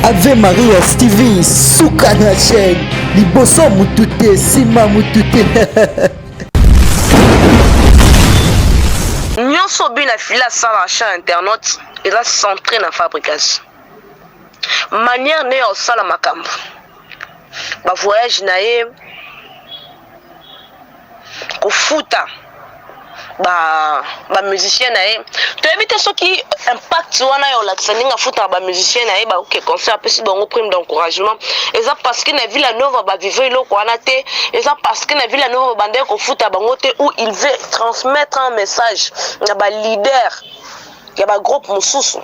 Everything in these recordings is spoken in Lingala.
Ave Maria Stevie suka na chaîne liboso mutute sima mutute. Nyonso bina fila sala achat internet eza centré na fabrication. Manière ne au sala makambo. Ba voyage na ye kofuta ba musicien na ye. To éviter ce qui impact wana yo la tsaninga futa ba musicien na ye ba OK concert pesi bango prime d'encouragement. Et ça parce que na Villa Nova ba vivre loko wana te, et ça parce que na Villa Nova bande ko futa bango te où il veut transmettre un message na ba leader ya ba groupe mususu.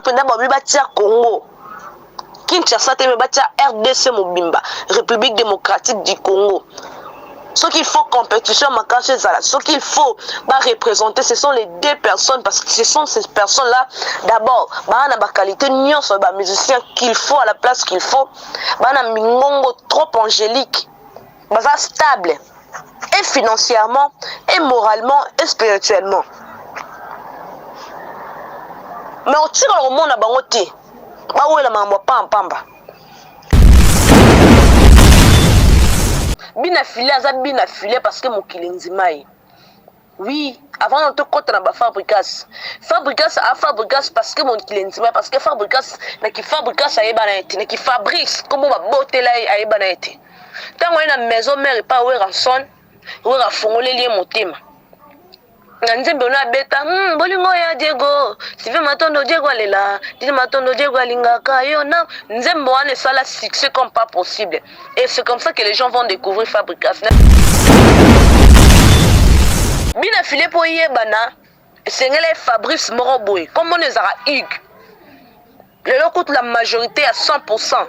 Penda ba bi batia Congo. Kinshasa te me batia RDC Mobimba, République démocratique du Congo. Ce qu'il faut compétition makashe zala, ce qu'il faut représenter, ce sont les deux personnes parce que ce sont ces personnes-là d'abord, bah na ba qualité nyonso ba musicien qu'il faut à la place qu'il faut, bah na mingongo trop angélique, bah stable et financièrement et moralement et spirituellement. Mais au tire au monde na bango te, ba wela mambo pamba. Bina filé aza bina filé parce que mokili nzimai. Oui, avant on te compte na ba Fabricas a Fabricas parce que mokili nzimai, parce que Fabricas na ki Fabricas ayeba na ete, na ki Fabrice comme ba botela ayeba na ete. Tango na maison mère pa we ranson, we ra fongole lié motema. Na nzembe ona beta, bolingo ya Diego, Sylvain Matondo Diego alela, Didi Matondo Diego alingaka yo na nzembe wana sala succès comme pas possible. Et c'est comme ça que les gens vont découvrir Fabricas. Bina filé po yebana, sengele Fabrice Moroboy, comme on ezara Hugues. Le lot coûte la majorité à 100%,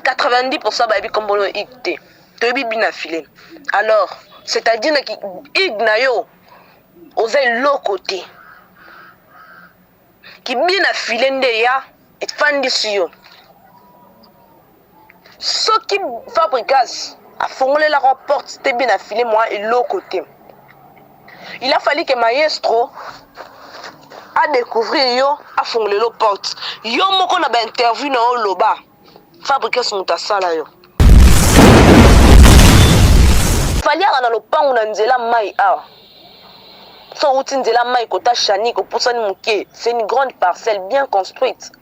90% ba bi comme on Hugues. To bi bina filé. Alors, c'est-à-dire que Hugues na yo oza l'autre côté qui bien affilé ndeya et fandi yo ce qui Fabricas a formulé la rapporte c'était bien affilé moi et l'autre côté. Il a fallu que maestro a découvert yo a formulé la porte yo moko na ba interview na loba Fabricas mutasala yo fallait na lopango na nzela mai awa. C'est une grande parcelle bien construite.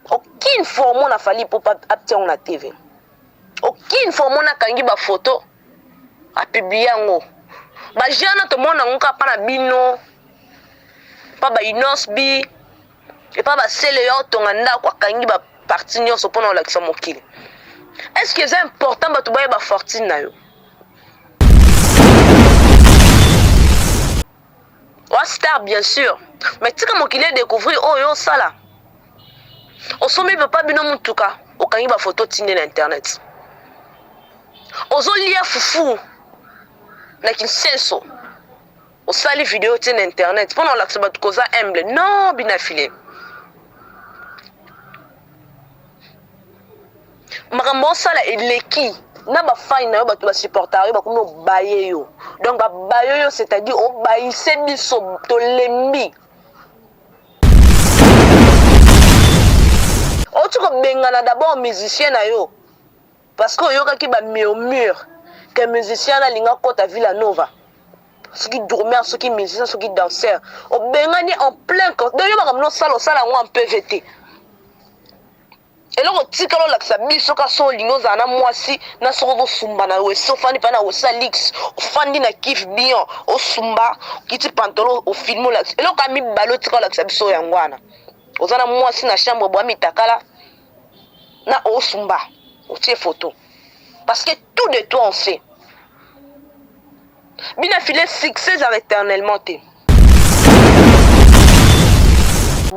Aucune forme on a fallu pour obtenir la TV. Aucune forme on a kangi ba photo a publier ngo. Ba jana to mona ngoka pa na bino. Pa ba inosbi et pas ba sele yo to nganda kwa kangi ba parti nyonso pona la mokili. Est-ce que c'est important ba to ba fortune na yo? Star bien sûr, mais tu comme qu'il est découvert oh yo ça là. Au sommet peut pas bino mutuka, au kangi ba photo tine na internet. Ozo lia fufu na kinsenso. Au sali vidéo tine internet, pendant l'accès ba koza humble. Non, bina filé. Makambo sala eleki. Na ba fine na yo ba to ba supporter yo ba komo baye yo. Donc ba baye yo c'est-à-dire o baïse biso to lembi. O tu ko bengana d'abord musicien na yo. Parce que yo ka ki ba murmure que musicien na linga kota Villa Nova. Ceux qui dormaient, ceux qui musiciens, ceux qui danseurs. O bengani en plein corps. Donc yo ba kamno sala en PVT. Et là, on dit que l'on a mis sur le lingo zana mwasi na soro sumba na we so fandi pana osa lix fandi na kif bien o sumba kiti pantalon o filmo la et là on a mis balo tika la biso yangwana ozana mwasi na chambre bo mitakala na o sumba o tie photo parce que tout de toi on sait bina filé succès éternellement te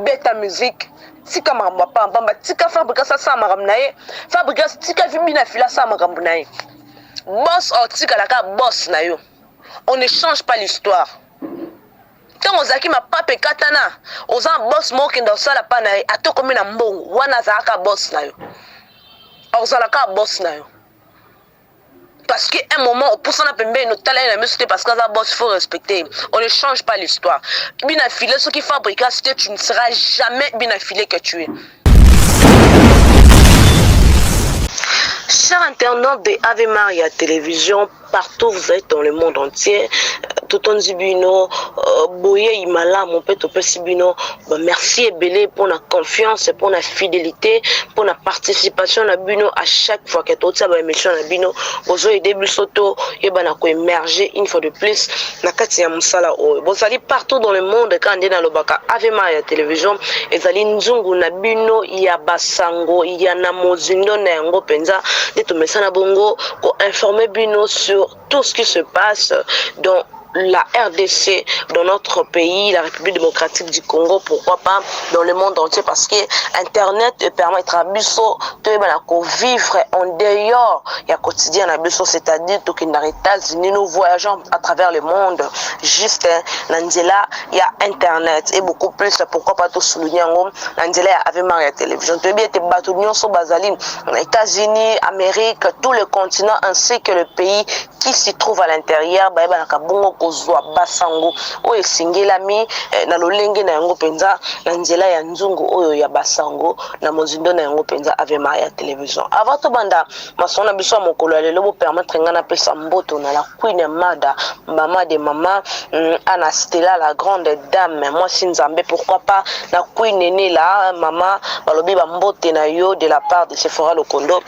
beta musique tika makambo pamba tika Fabricas sa makambo na ye Fabricas tika vimbi na fila sa makambo na ye boss o tika la ka boss na yo on ne change pas l'histoire tant ozaki ma pape katana ozan boss moki ndo sala pa na ye atoko mina mbongo wana za ka boss na yo ozala ka boss na yo Parce qu'à un moment, on pousse en appel, notre talent est mieux, parce que ça boss, il faut respecter. On ne change pas l'histoire. Bien affilé, ce qui fabrique, tu ne seras jamais bien affilé que tu es. Chers internautes de Ave Maria Télévision, partout vous êtes dans le monde entier, tout en Zibino, Boye Imala, mon père Sibino, merci et belé pour la confiance, pour la fidélité, pour la participation à Bino à chaque fois que tout ça va émission à Bino, vous avez début soto, et ben à émerger une fois de plus, la Katia Moussala. Vous allez partout dans le monde quand on est dans le Baka Ave Maria Télévision, et vous allez Nzungu na Bino, il y a Basango, il y a Namozindo, Nengo Penza, et tout mais ça na bongo, pour informer Bino sur tout ce qui se passe dans la RDC, dans notre pays, la République démocratique du Congo, pourquoi pas dans le monde entier, parce que Internet permettra à Bisso de vivre en dehors, il y a quotidien à Bisso, c'est-à-dire tout qui n'arrête pas, nous voyageons à travers le monde, juste Nandela, il y a Internet, et beaucoup plus, pourquoi pas tout souligner en Nandela, Ave Maria Télévision, tu es bien, tu es sur Basaline, États-Unis, Amérique, tout le continent, ainsi que le pays qui s'y trouve à l'intérieur, kozwa basango oyo singelami na lolenge na yango penza na nzela ya nzungu oyo ya basango na mozindo na yango penza Ave Maria Télévision. Avant to banda masona biso mokolo lelo bo permettre ngana pesa mboto na la Queen Mada, maman de maman Anna Stella, la grande dame, moi Sinzambe, pourquoi pas la Queen nene la maman balobi ba mbote na yo de la part de Sephora Lokondo.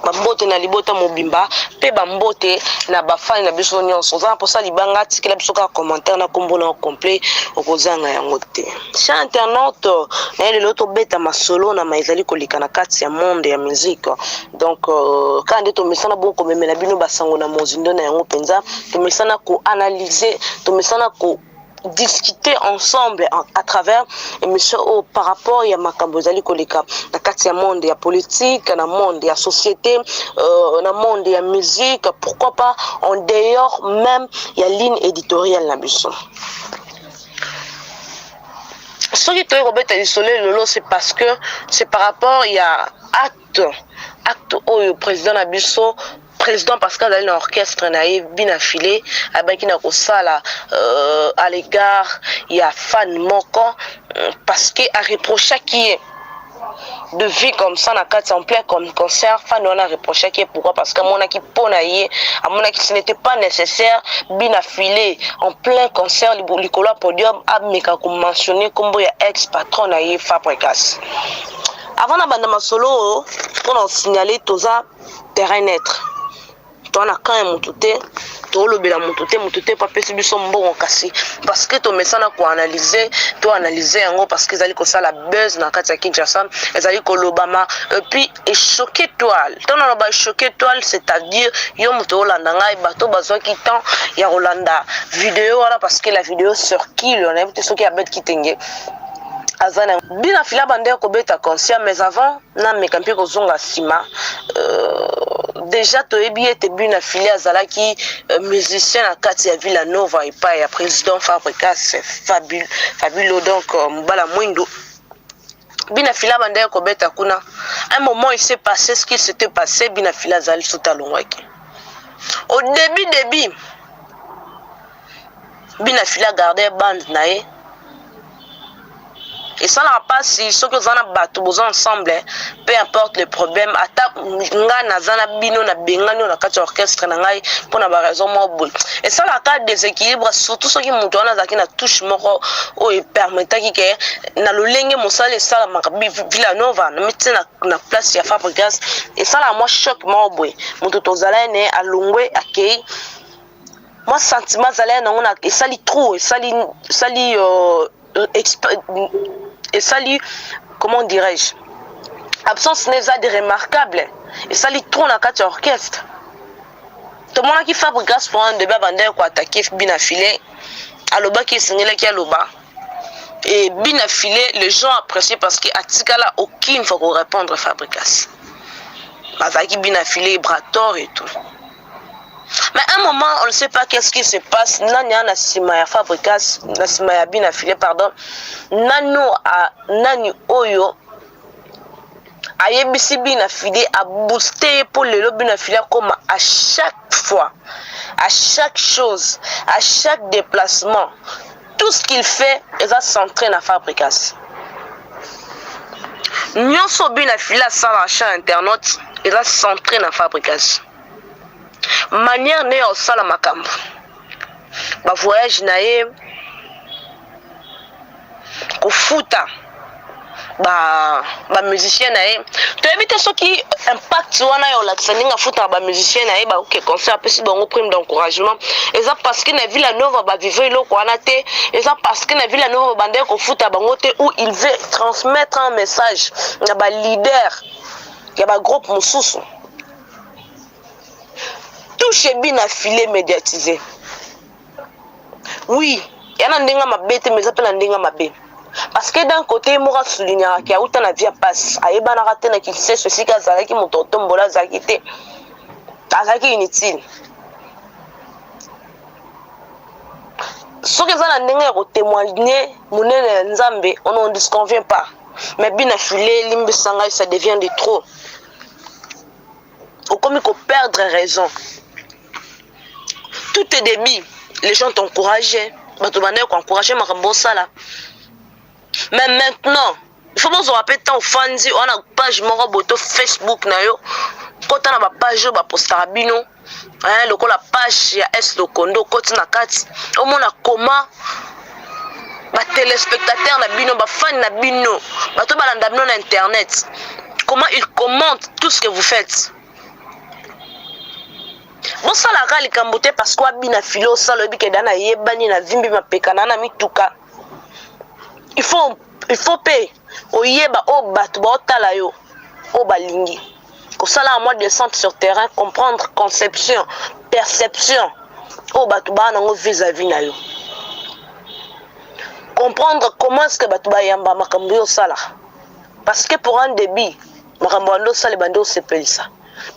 Bambote na libota mobimba pe bambote na bafani na biso nyonso za pour ça libanga tikela biso ka commentaire na kombo na complet okozanga yango te. Chers internautes, na lelo to beta masolo na maizali kolika na kati ya monde ya musique. Donc quand to mesana bon ko memela bino basango na mozindo na yango penza to mesana ko analyser to mesana ko discuter ensemble à travers émission par rapport à makambo zali koleka na kati ya monde ya politique, na monde ya société, na monde ya musique, pourquoi pas en dehors même il y a ligne éditoriale na biso. Ce qui est Robert Isolé lolo, c'est parce que c'est par rapport il y a acte au président Nabiso, président Pascal dans l'orchestre naïf bien affilé avec na kosala à l'égard il y a fan moko parce que à reprocher qui est de vie comme ça na quatre en plein comme concert fan on a reproché qui est pourquoi parce que mon qui ponaye à mon qui ce n'était pas nécessaire bien affilé en plein concert likolo podium a meka ko mentionner comme ya ex patron naïf Fabrikas. Avant na banda masolo on a signalé toza terrain naître. Toi na quand mutute to lobela mutute pas pesi biso mbongo kasi parce que to mesana ko analyser yango parce que ezali ko sala buzz na kati ya Kinshasa ezali ko lobama et puis et choqué toile to na ba choqué toile c'est-à-dire yo muto olanda ngai bato bazwa ki temps ya Rolanda vidéo voilà parce que la vidéo circule on a vu ce qui a bête kitenge azana bina fila bande ko beta conscient mais avant na mekampi ko zonga sima déjà to ebi ete bina fila azala ki musicien à kati ya Villanova et pas ya président Fabrikas fabuleux donc mbala mwindo bina fila bande ko beta kuna un moment il s'est passé ce qui s'était passé bina fila azali sota longwaki au début bina fila garder bande nae. Et ça n'a pas si ce que vous en avez ensemble, peu importe le problème. Nga nazana bino na bengano na kati orchestre na ngai pour na raison mobile. Et ça la cas déséquilibre surtout ceux qui montent na zaki na touche moko o permettant que na lolenge mosale ça makabi Villanova na mettre na place ya Fabrikas. Et ça la moi choc mobile. Moto tozala ne alongwe akei. Moi sentiment zala na on et sali trop et sali et ça lui, comment dirais-je, absence n'est pas de remarquable et ça lui trop dans quatre orchestre tout le monde qui Fabrikas pour un débat bandé quoi attaquer bien affilé à l'oba qui est signalé qui a l'oba et bien affilé les gens apprécient parce que atikala aucune faut répondre Fabrikas mazaki bien affilé brator et tout. Mais à un moment, on ne sait pas qu'est-ce qui se passe. Nanya na sima Fabrikas, na sima ya bien affilé, pardon. Nano a nani oyo ayebisi bina file a booster pour le bina file comme à chaque fois, à chaque chose, à chaque déplacement, tout ce qu'il fait est centré dans la fabrication. Nyonso bina file ça l'achat internet est centré dans la fabrication. Manière ne au sala makambo. Ba voyage nae ko futa ba musicien nae to éviter ce qui impact wana yo la tsaninga futa ba musicien nae ba OK concert pesi bango prime d'encouragement et ça parce que na Villa Nova ba vivre loko wana te et ça parce que na Villa Nova bande ko futa bango te où il veut transmettre un message na ba leader ya ba groupe mususu touche bina filé médiatisé. Oui, il y a un ndinga mabete mais ça peut un ndinga mabe. Parce que d'un côté moi souligner qu'il y a autant de vie passe. Ayeba na raté na qui sait ceci kazala ki mototombola zakité. Azaki inutile. Ce que ça na ndinga ko témoigner monene nzambe, on ne disconvient pas. Mais bina filé limbe sanga ça devient de trop. Au comme il faut perdre raison. Tout est débit. Les gens t'encouragent. Tu vas encourager ma là. Mais maintenant, il faut que vous rappelez tant fans, on a une page mon roboto Facebook na yo. Quand on a ma page ba postara bino, hein, le la page ya S le Kondo côté na kati. Au moins comment ba téléspectateurs na bino, ba fans na bino, ba to ba bino na internet. Comment ils commentent tout ce que vous faites. Bon ça la gali kambote parce que bina filo ça le bike dana yebani na vimbi mapekana na mituka. Il faut payer o yeba o batu ba otala yo o balingi. Ko sala moi descendre sur terrain comprendre conception, perception o batu ba nango vis-à-vis na yo. Comprendre comment est-ce que batu ba yamba makambo yo sala. Parce que pour un débit makambo ndo sala bando sepelisa.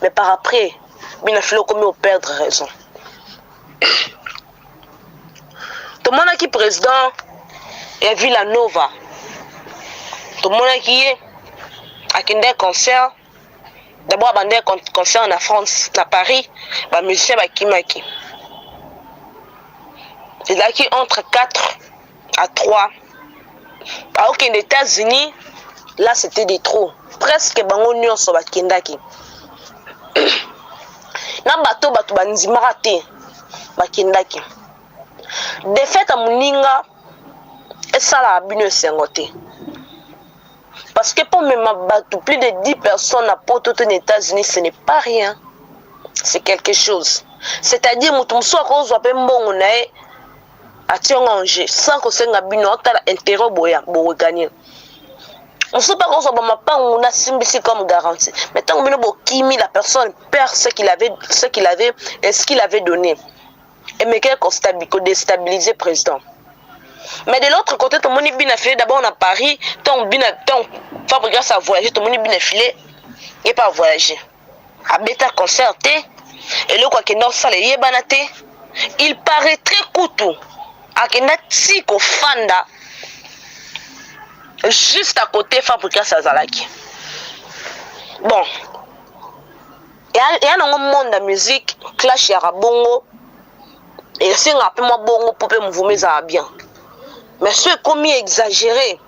Mais par après bina filo comme au perdre raison. Tout le monde qui est président et Villa Nova. Tout le monde qui est à un concert. D'abord à un concert en France, à Paris, bah musicien bah Kimaki. C'est là qui entre 4 à 3. Alors qu'aux États-Unis, là c'était des trous. Presque bango nyon so ba kendaki. Na bato banzimaka te bakendaki. De fait à moninga esala bino esengo te. Parce que pour même bato plus de 10 personnes à Porto aux États-Unis, ce n'est pas rien. C'est quelque chose. C'est-à-dire mutu muso akozwa pe mbongo nae ationga enjeu sans que senga bino otala intérêt boya bo gagner. On ne sait pas qu'on a simbisi comme garantie. Mais tant que la personne perd ce qu'il avait et ce qu'il avait donné. Et mais qu'elle déstabiliser le président. Mais de l'autre côté, tout le monde est bien affilé. D'abord, on a Paris, tant fabriquer ça voyager, tout le monde est bien affilé et pas voyager. À bêta concerté, et le quoi que non, ça les yébanate, il paraît très couteau. À Kenati ko fanda. Juste à côté fabriquer ça zalaki. Bon, il y a un monde de musique clash ya bongo et c'est un peu moins bongo pour me vous mettre bien. Mais c'est comme exagéré.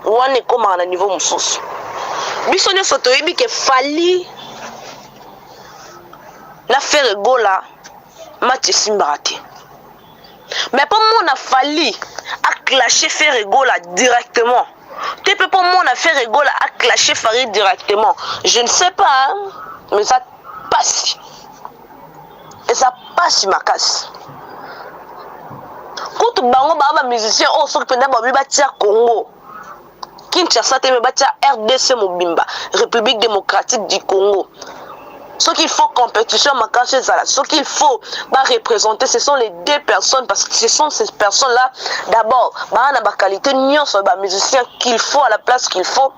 On est comme à un niveau moussous. Bisonne soto ebi que fali la faire gola match simbarati. Mais pour moi on a fallu à clasher faire rigolo directement. Tu peux pas moi on a fait rigolo à clasher faire directement. Je ne sais pas hein, mais ça passe. Et ça passe ma casse. Quand bango ba musicien oh so que ba batia Congo. Kinshasa te me batia RDC Mobimba, République démocratique du Congo. Ce qu'il faut compétition, ce qu'il faut représenter, ce sont les deux personnes parce que ce sont ces personnes-là. D'abord, la qualité nion sur les musiciens qu'il faut à la place qu'il faut.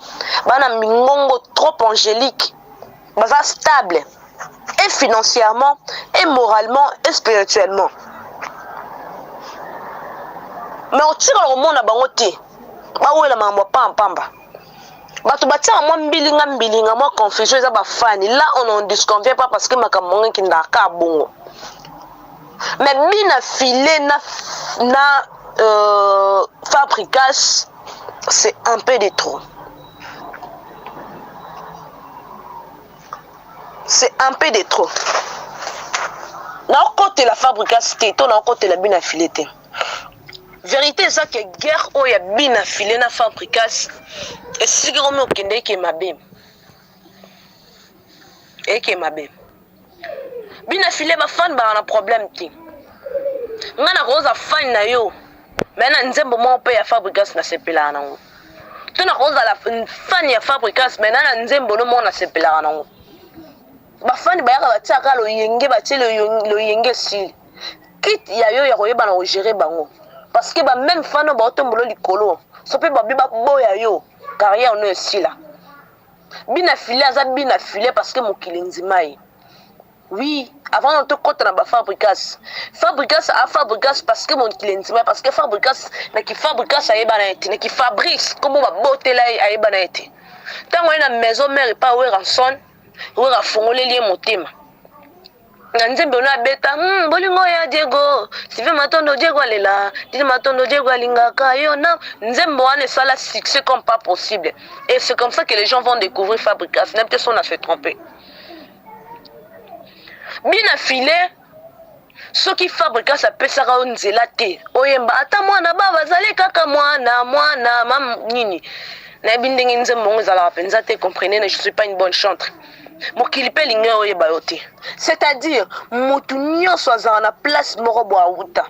Mingongo trop angélique, stable et financièrement, et moralement, et spirituellement. Mais on tire le monde à bangoté. Où est la mambo pamba? bato batia moi mbilinga moi confusion eza ba fan là on ne disconvient pas parce que makambo qui ndaka bongo mais bina filé na Fabricas c'est un peu de trop. C'est un peu de trop. Na côté la Fabricas této na côté la bina filé té. Vérité ça que guerre o ya bina filé na Fabricas et si gomo kende ke mabe. Et ke mabe. Bina filé ba fan ba na problème ti. Ngana roza fan na yo. Mais na nzembo mo pe ya Fabricas na sepela na ngo. Tuna roza la fan ya Fabricas mais na nzembo no mo na sepela na ngo. Ba fan ba ya ba tsaka lo yenge ba tele lo yenge si. Kit ya yo ya koyeba na gérer bango. Parce que ba même fan ba otombolo likolo. So pe ba biba boya yo. Carrière no si là. Bina filé aza bina filé parce que mokili nzimai. Oui, avant on te compte na ba Fabricas. Fabricas a Fabricas parce que mon client parce que Fabricas na ki Fabricas ayeba na ete, na ki Fabrice comme ba botela ayeba na ete. Tango na maison mère pas we ranson, we ra fongole lié motema. Na nzembe na beta, bolingo ya Diego, Sylvain Matondo Diego alela, Didi Matondo Diego alingaka yo na nzembe wana sala succès comme pas possible. Et c'est comme ça que les gens vont découvrir Fabricas, même si on a fait tromper. Bina filé ce qui Fabricas apesaka onzela te oyemba ata mwana ba bazali kaka mwana mam nini na bindenge nzembo ngezala penza te comprenez je suis pas une bonne chantre mokili pe linga oyeba yo te c'est-à-dire mutu nyonso azala na place moko bwa uta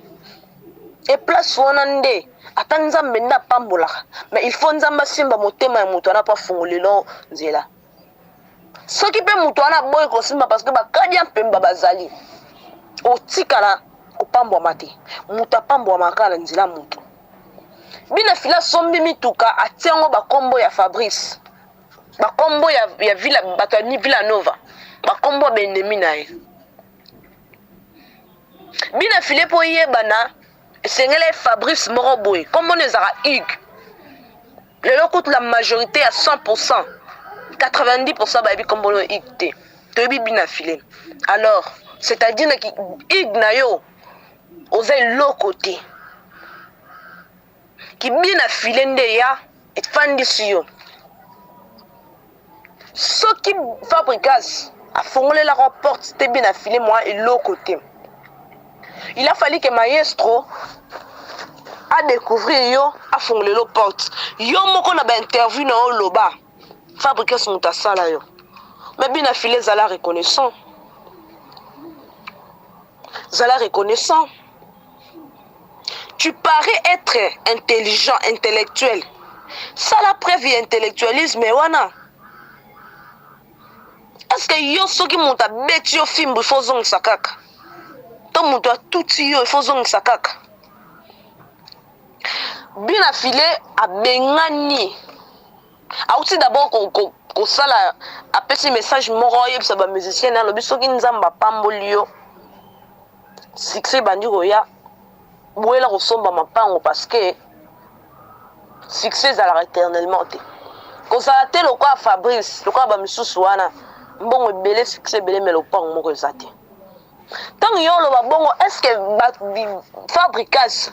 et place wana nde ata nzambe nda pambolaka mais il faut nzamba simba motema ya mutu ana pa fungolelo nzela soki pe mutu ana boy kosimba parce que bakadia pemba bazali otikala kopambwa mate mutu apambwa makala nzela mutu bina fila sombi mituka atiango bakombo ya Fabrice bakombo ya villa bato ni Villa Nova bakombo benemi na ye bina file po yebana esengele Fabrice moko boy kombo nezaka Hugues lelo kutu la majorité à 100% 90% babi kombo no Hugues te bina file alors c'est-à-dire que Hugues na yo oza lo côté qui bina file nde ya efandisi yo ce qui Fabricas a fongolé la porte c'était bien affilé moi et l'autre côté. Il a fallu que maestro a découvert yo a fongolé la porte. Yo moko na ba interview na loba. Fabricas muta sala yo. Mais bien affilé zala reconnaissant. Zala reconnaissant. Tu parais être intelligent, intellectuel. Ça la preuve intellectualisme wana. Est-ce que yo soki muta beti yo fimbu ifo zongisa kaka to mutu atuti yo ifo zongisa kaka bina file abengani auti d'abord kosala apesi message moko oyebisa bamusicien na alobi soki nzambe apamboli yo succès bandi koya boyela kosomba mapango parce que succès ezalaka éternellement te kozala te lokwa Fabrice lokwa bamisusu wana mbongo belé succès belé mais le pas moko ezate tant yo lo ba bongo est-ce que Fabricas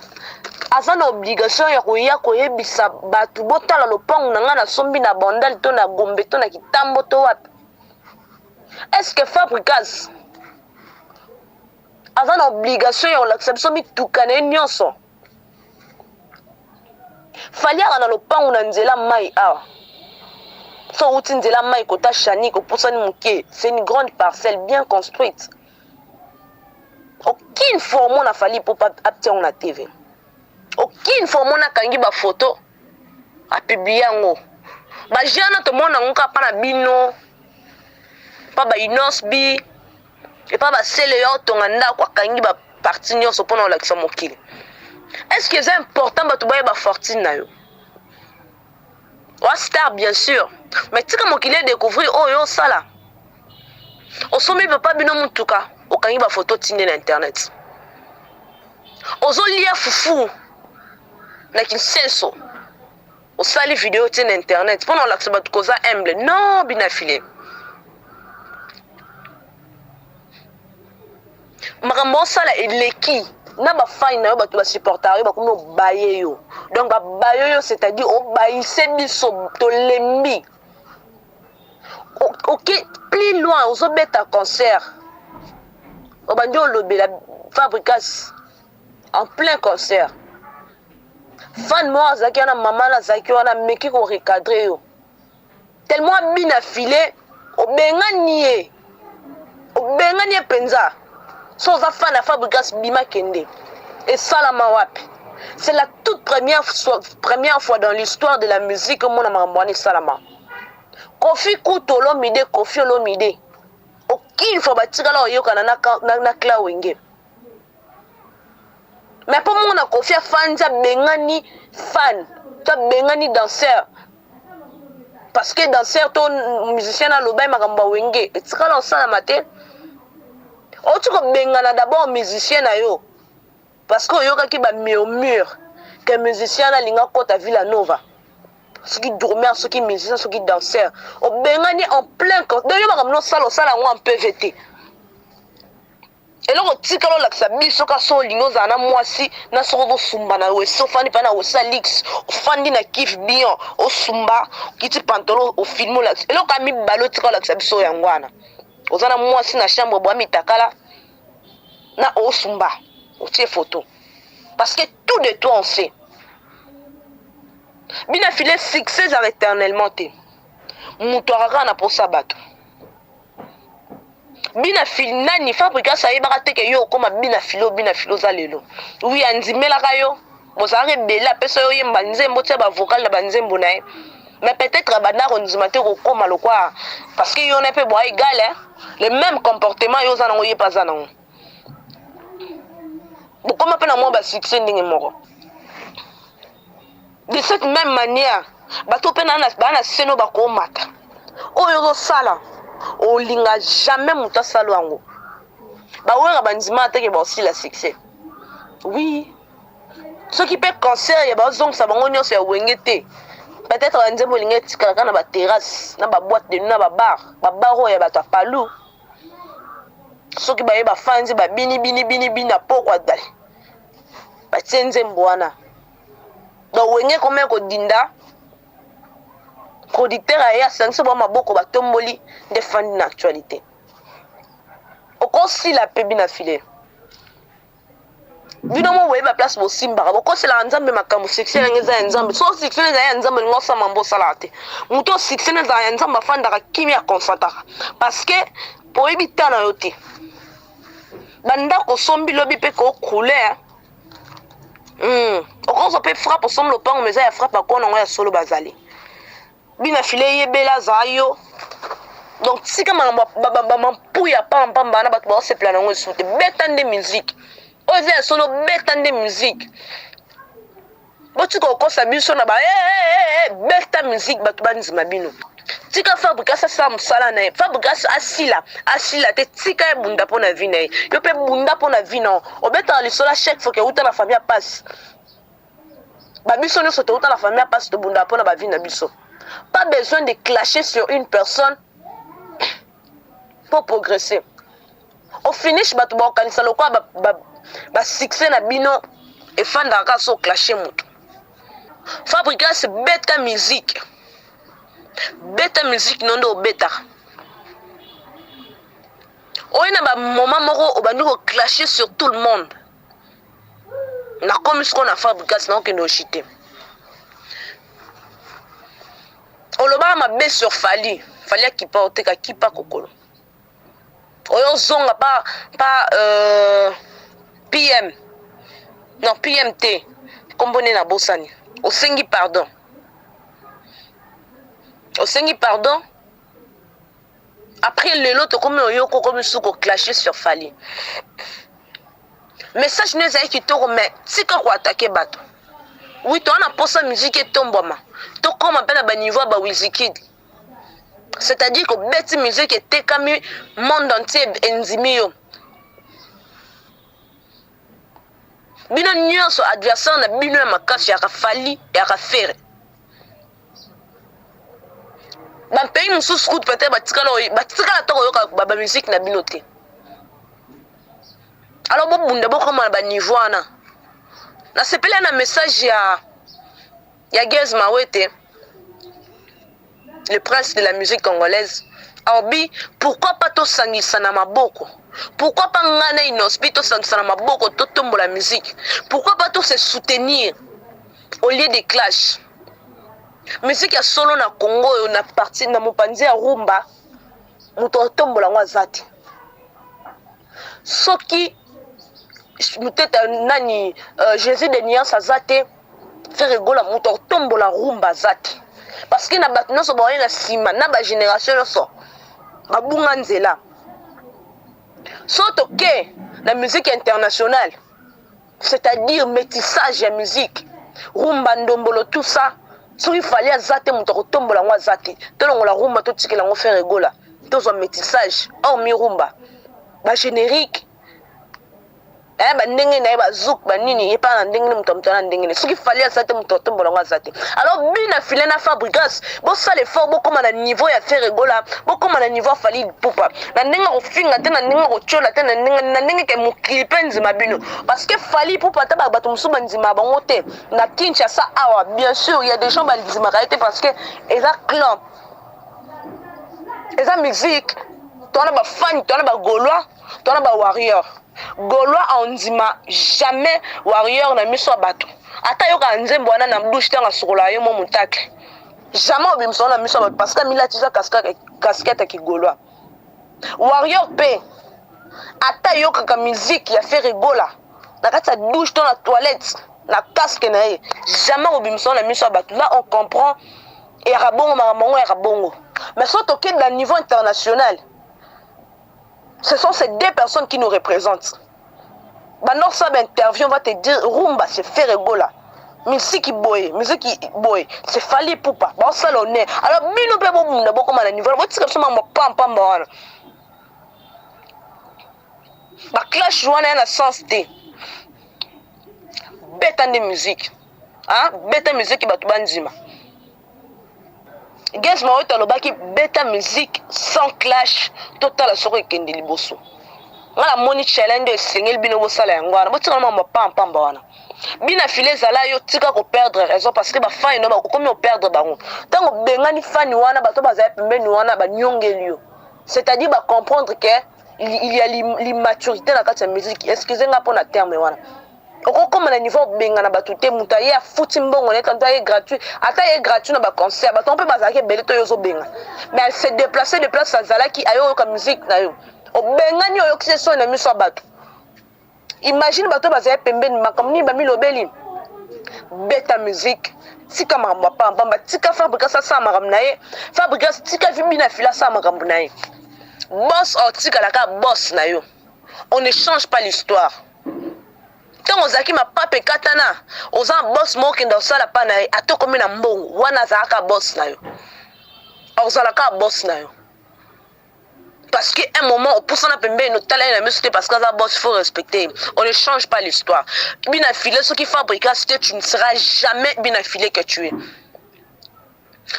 aza na obligation ya koya koyebisa batu botala lopango na nga na sombi na bandali to na gombe to na kitambo to wapi est-ce que Fabricas aza na obligation ya kolakisa biso mituka na ye nyonso faliaka na lopango na nzela mai awa so outi nzela mai kota chani kopusani muke c'est une grande parcelle bien construite aucune fois on a fallu pour aptiango na TV aucune fois on a kangi ba photo a publier ngo ba jana to mona ngoka pa na bino pa ba inosbi et pas ba sele yo tonga nda kwa kangi ba parti nyonso pona olakisa mokili est-ce que c'est important ba to ba fortune na yo wa star bien sûr mais tika mokili découvrir oh yo sala osomi peut pas bino mutuka okangi ba photo tinde na internet ozolia fufu na kinsenso osali vidéo tie na internet mpona olakisa bato koza humble non bina file makambo osala eleki na bafani na yo bato basupportare yo bakomi obaye yo donc babaye yo c'est-à-dire obayise biso tolembi ok plus loin ozobeta concert obandi olobela Fabricas en plein concert fan moko azalaki wana mama na azalaki wana meki korecadre yo tellement abina file obengani ye mpenza so oza fan ya Fabricas bima kende esalama wapi c'est la toute première fois dans l'histoire de la musique omona makambo wana esalama Kofi Kuto Olomide Kofi Olomide okil fo batikala oyokana na Cla Wenge mais pour mon Kofi fan ja bengani fan ta bengani danseur parce que danseur ton musicien na loba makambo Wenge etikala osala mate otuko bengana d'abord musicien na yo parce que oyokaki ba murmure que musicien na linga kota Villa Nova ceux qui dormaient, ceux qui musiciens, ceux qui danseurs. Au Bengani en plein corps. D'ailleurs, on a salle en PVT. Et là, on tire quand on a mis sur casso lingo zana moi si na soro sumba na we so fani pana o salix o fandi na kif bien o sumba kiti pantalon o filmo la. Et là, on a mis balo tire la biso yangwana. Ozana moi si na chambre bois mitakala na o sumba o tie photo. Parce que tout de toi on sait. Bina filé succès éternellement te mutuaraka na posa bato bina fil nani Fabricas ayebaka te ke yo koma bina filo za lelo oui andimelaka yo bozalaka ebele apesa yo yemba nzembo tia bavocal na banzembo na ye mais peut-être bandako ndima te kokoma lokwa parce que yo na pe boa égal hein le même comportement yo za nango ye pas za nango bokoma pe na mo ba succès ndenge moko. De cette même manière, bato pena na seno bako mata. Oyo sala, o linga jamais muta salo ango. Ba wera bandima te ke ba aussi la succès. Oui. Ceux qui peuvent cancer, ya ba zong sa bango nyonso ya wengete. Peut-être nzembo linga tikaka na ba terrasse, na ba boîte de nuit, na ba bar ya bato palu. Ceux qui ba ye ba fanzi ba bini na pokwa dali. Ba tenzembo wana. Donc wenge comment ko dinda producteur aya sanso ba maboko ba tomboli défendre l'actualité okosi la pebi na filet bino mo we ba place bo simba okosi la nzambe makambo succès ngeza nzambe so succès za nzambe ngosa mambo salate muto succès za nzambe fanda ka kimia concentraka parce que po ebita na yote banda ko sombi lobi pe ko couler okozo pe frappe somme le pang mais ya frappe ko na ya solo bazali bina filé yebela zayo donc si comme pouya pamba na bato ba se plana ngo soute betande musique oze solo betande musique botu ko kosa biso na ba beta musique bato banzima bino tika Fabricas sa musala na Fabricas asila te tika e bunda pona vina yo pe bunda pona vina obeta lisola chèque faut que uta la famille passe ba biso no soto uta la famille passe to bunda pona ba vina biso pas besoin de clasher sur une personne pour progresser au finish bato ba kanisa lokwa ba succès na bino e fanda ka so clasher mutu Fabricas beta musique non do beta oyena ba moment moko obandi ko clasher sur tout le monde na comme ce qu'on a Fabricas na okendo chité oloba ma be sur Fali akipa oteka kipa kokolo oyo zonga pa PM non PMT kombone na bosani osengi pardon après le lot comme oyoko comme suko clasher sur Fali message ne zai kitoko mais tika ko attaquer bato oui to na posa musique etomboma to comme appelle ba niveau ba Wizkid c'est-à-dire que bête musique était comme monde entier enzimio bino nyonso adversaire na bino ya makasi ya Fali ya Fere Dans pays mosusu kutu peut-être batikala to koyoka ba musique na bino te. Alors bobunda bokoma ba niveau wana. Na sepela na message ya Gez Mawete, le prince de la musique congolaise. Obi, pourquoi pas to sangisa na maboko? Pourquoi pas ngana inospi to sangisa na maboko to tombo la musique? Pourquoi pas to se soutenir au lieu des clashs? Musique ya solo na Congo na partie na mopanzi ya rumba muto tombo la ngwazati. Soki muteta nani Jésus de Nias azate faire rigola muto tombo la rumba zati. Parce que na batna so ba na sima na ba génération so babunga nzela. Soto ke la musique internationale, c'est-à-dire métissage de musique, rumba ndombolo tout ça, so il fallait azate muto tombo la ngwazati. Tolongo la rumba to tikela ngo faire rigola. Tozo métissage, oh mi rumba. Ba générique ba ndenge na ba zouk ba nini e pa na ndenge mutomto na ndenge ce qu'il fallait ça te mutomto bolanga zate. Alors bina filé na Fabrigas bo ça l'effort bo comme na niveau ya faire rigola bo comme na niveau fali pupa na ndenge ko finga te na ndenge ko chola te na ndenge ke mukilipenzi mabino parce que fali pupa ta ba bato musuba nzima bango te na Kinshasa awa bien sûr il y a des gens ba nzima raité parce que eza clan eza musique tona ba fan tona ba gaulois tona ba warrior. Gaulois on dima jamais warrior na miso bato. Ata yoka nzembo wana na mdouche tanga sukola yo mo mutake. Jamais obimso na miso bato parce que mila tisa casquette ki Gaulois. Warrior pe ata yoka ka musique ya fait rigola. Na kata douche dans la toilette na casque na ye. Jamais obimso na miso bato. Là on comprend et rabongo mamango et rabongo. Mais surtout que dans le niveau international, ce sont ces deux personnes qui nous représentent. Dans ça interview, on va te dire rumba c'est faire rigola. Musique boy, c'est fali poupa. Bon ça l'honneur. Alors bino pe bo munda boko na niveau. Bo tsika soma mo pam wana. Ba clash wana na sens te. Beta de musique. Hein? Beta musique ba tubanzima. Gez Mawete alobaki beta musique sans clash total à soko ekende liboso. Ngala moni challenge esengel bino bosala yango wana. Botika na pam wana. Bina filé zala yo tika ko perdre raison parce que ba fan no ba ko komi o perdre bango. Tango bengani fan wana bato bazaya pembeni wana ba nyongeli yo. C'est-à-dire ba comprendre que il y a l'immaturité dans la musique. Excusez-moi pour le terme wana. Comme le niveau bengana batute mutaye a fouti mbongo net anta gratuit ata est gratuit na ba concert bato on peut bazaki beleto yozo benga mais elle s'est déplacée de place azala ki ayo ka musique na yo o bengani oyo ki so na miso bato. Imagine bato bazaya pembeni makamni ba milobeli beta musique tika makambo pamba tika Fabrikas sa makambo na ye Fabrikas tika vibina fila sa makambo na ye boss o tika la ka boss na yo. On ne change pas l'histoire. Quand on zaki ma pape katana, on a boss mo ki ndo sala pa na ato komi na mbongo wana za aka boss na yo. On a ka boss na yo. Parce qu'à un moment, on pousse na pembe no talent na monsieur parce que ça boss faut respecter. On ne change pas l'histoire. Bien affilé ce qui Fabrikas tu ne seras jamais bien affilé que tu es.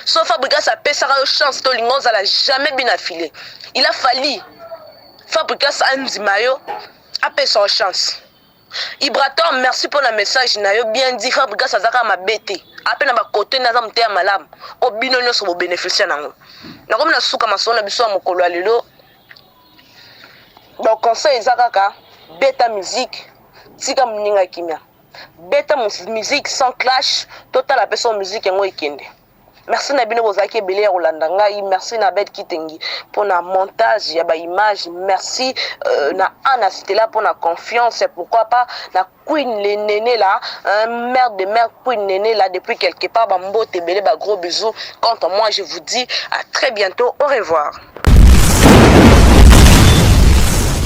Sauf Fabrikas a payé sa chance to lingo za la jamais bien affilé. Il a fallu Fabrikas Anzimayo a payé sa chance. Ibraton, merci pour le message. Na yo bien dit Fabrikas azaka mabete. Appel na ba côté na za mtea malam. O bino nyoso bo bénéficier nango. Na comme na suka masona biso mokolo alelo. Donc conseil ezaka beta musique tika mninga kimia. Beta musique sans clash, total la personne musique ngo ikende. Merci na bino bozaki ebele ya kolanda ngai, merci na Bet Kitengi pour na montage ya ba image, merci na Anna Stella pour na confiance et pourquoi pas na Queen le néné là, mère de mère Queen néné là depuis quelque part ba mbote ebele ba gros bisous. Quant à moi je vous dis à très bientôt, au revoir.